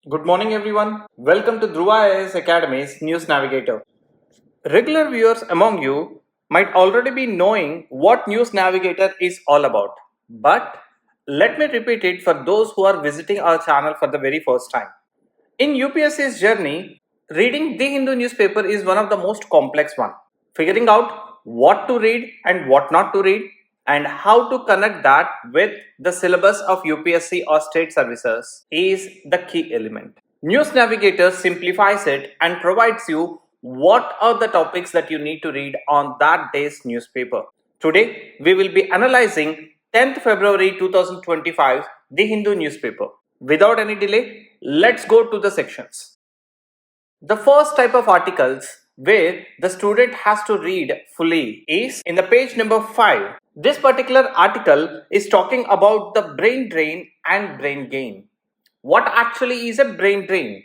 Good morning, everyone. Welcome to Dhruva IAS Academy's News Navigator. Regular viewers among you might already be knowing what News Navigator is all about. But let me repeat it for those who are visiting our channel for the very first time. In UPSC's journey, reading the Hindu newspaper is one of the most complex one. Figuring out what to read and what not to read and how to connect that with the syllabus of UPSC or state services is the key element. News Navigator simplifies it and provides you what are the topics that you need to read on that day's newspaper. Today, we will be analyzing 10th February 2025, the Hindu newspaper. Without any delay, let's go to the sections. The first type of articles where the student has to read fully is in the page number 5. This particular article is talking about the brain drain and brain gain. What actually is a brain drain?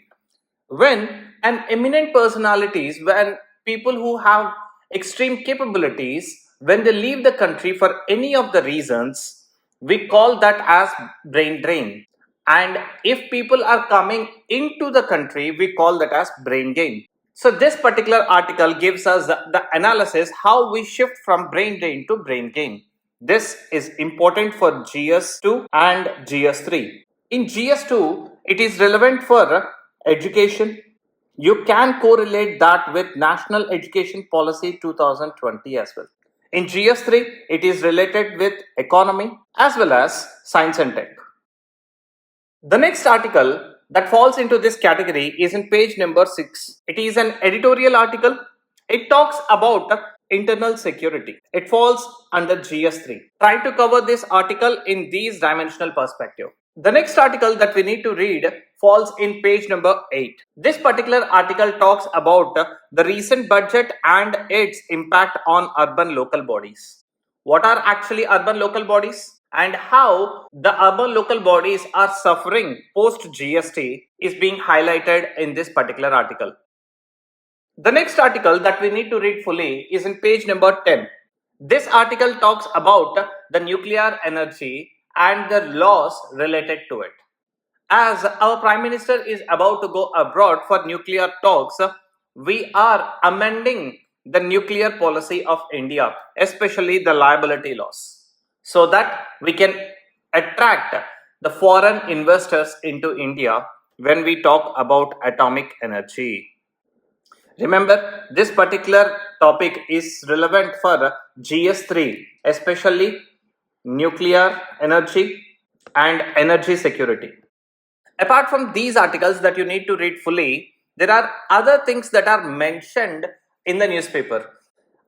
When an eminent personalities, when people who have extreme capabilities, when they leave the country for any of the reasons, we call that as brain drain. And if people are coming into the country, we call that as brain gain. So this particular article gives us the analysis how we shift from brain drain to brain gain. This is important for GS2 and GS3. In GS2, it is relevant for education. You can correlate that with National Education Policy 2020 as well. In GS3, it is related with economy as well as science and tech. The next article that falls into this category is in page number 6. It is an editorial article. It talks about internal security. It falls under GS3. Try to cover this article in these dimensional perspective. The next article that we need to read falls in page number 8. This particular article talks about the recent budget and its impact on urban local bodies. What are actually urban local bodies? And how the urban local bodies are suffering post GST is being highlighted in this particular article. The next article that we need to read fully is in page number 10. This article talks about the nuclear energy and the laws related to it. As our Prime Minister is about to go abroad for nuclear talks, we are amending the nuclear policy of India, especially the liability laws, so that we can attract the foreign investors into India when we talk about atomic energy. Remember, this particular topic is relevant for GS3, especially nuclear energy and energy security. Apart from these articles that you need to read fully, there are other things that are mentioned in the newspaper.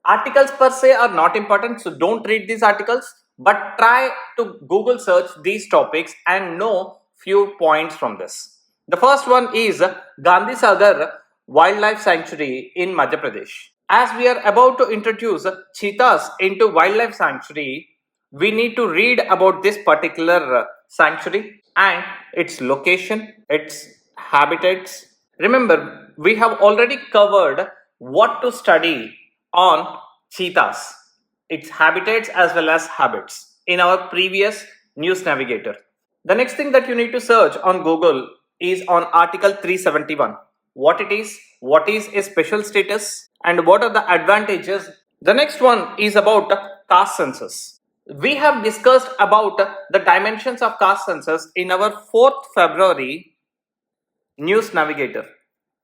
Articles per se are not important, so don't read these articles, but try to Google search these topics and know few points from this. The first one is Gandhi Sagar Wildlife Sanctuary in Madhya Pradesh. As we are about to introduce cheetahs into wildlife sanctuary, we need to read about this particular sanctuary and its location, its habitats. Remember, we have already covered what to study on cheetahs, its habitats as well as habits in our previous News Navigator. The next thing that you need to search on Google is on Article 371. What it is, what is a special status, and what are the advantages. The next one is about caste census. We have discussed about the dimensions of caste census in our 4th February News Navigator.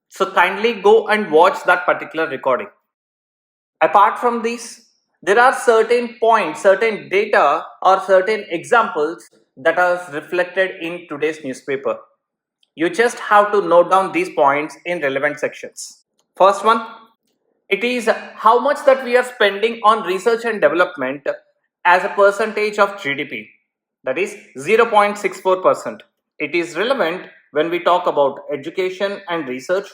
So kindly go and watch that particular recording. Apart from these, there are certain points, certain data or certain examples that are reflected in today's newspaper. You just have to note down these points in relevant sections. First one, it is how much that we are spending on research and development as a percentage of GDP. That is 0.64%. It is relevant when we talk about education and research,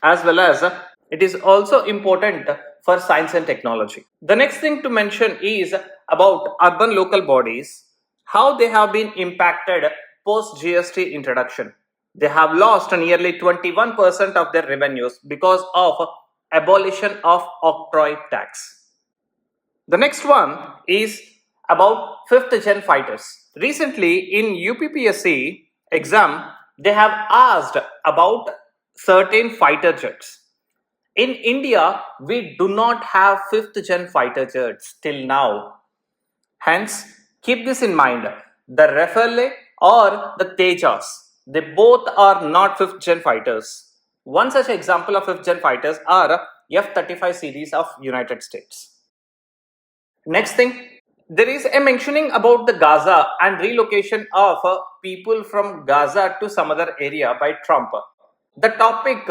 as well as it is also important for science and technology. The next thing to mention is about urban local bodies, how they have been impacted post GST introduction. They have lost nearly 21% of their revenues because of abolition of octroi tax. The next one is about 5th gen fighters. Recently in UPPSC exam, they have asked about certain fighter jets. In India, we do not have 5th gen fighter jets till now. Hence, keep this in mind. The Rafale or the Tejas, they both are not 5th gen fighters. One such example of 5th gen fighters are F-35 series of United States. Next thing, there is a mentioning about the Gaza and relocation of people from Gaza to some other area by Trump. The topic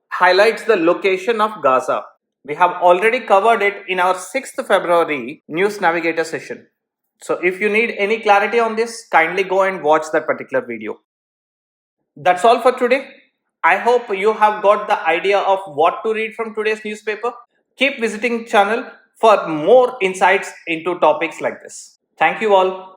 highlights the location of Gaza. We have already covered it in our 6th February News Navigator session. So if you need any clarity on this, kindly go and watch that particular video. That's all for today. I hope you have got the idea of what to read from today's newspaper. Keep visiting channel for more insights into topics like this. Thank you all.